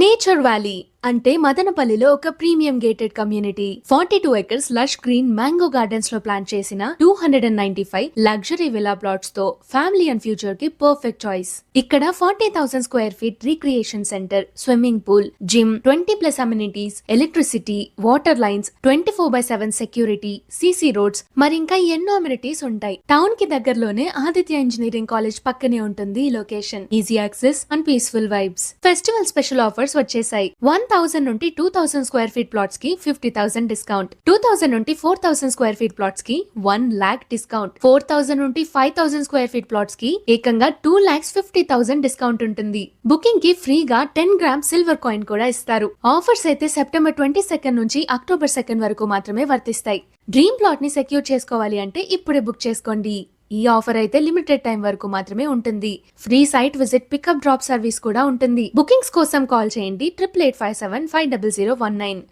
Nature valley అంటే మదనపల్లిలో ఒక premium gated community 42 acres lush green mango gardens లో ప్లాన్ చేసిన 295 లగ్జరీ విలా ప్లాట్స్ తో ఫ్యామిలీ అండ్ ఫ్యూచర్ కి పర్ఫెక్ట్ చాయిస్. ఇక్కడ 40,000 square feet recreation centre, swimming pool, gym, 20+ amenities, electricity, water lines, 24/7 security, CC roads, మరింకా ఎన్నో amenities ఉంటాయి. Town కి దగ్గరలోనే ఆదిత్య ఇంజనీరింగ్ కాలేజ్ పక్కనే ఉంటుంది ఈ location. Easy access and peaceful vibes. Festival special offers వచ్చేసాయి. 1,000 నుండి 2,000 స్క్వేర్ ఫీట్ ప్లాట్స్ కి 50,000 డిస్కౌంట్, 2,000 నుండి 4,000 స్క్వేర్ ఫీట్ ప్లాట్స్ కి 1 lakh డిస్కౌంట్, 4,000 నుండి 5,000 స్క్వేర్ ఫీట్ ప్లాట్స్ కి ఏకంగా 2,50,000 డిస్కౌంట్ ఉంటుంది. బుకింగ్ కి ఫ్రీగా 10 grams సిల్వర్ కాయిన్ కూడా ఇస్తారు. ఆఫర్స్ అయితే సెప్టెంబర్ 22 నుంచి అక్టోబర్ 2 వరకు మాత్రమే వర్తిస్తాయి. డ్రీమ్ ప్లాట్ ని సెక్యూర్ చేసుకోవాలి అంటే ఇప్పుడే బుక్ చేసుకోండి. ఈ ఆఫర్ అయితే లిమిటెడ్ టైం వరకు మాత్రమే ఉంటుంది. Free site visit, pickup drop service కూడా ఉంటుంది. బుకింగ్స్ కోసం కాల్ చేయండి 8857 50019.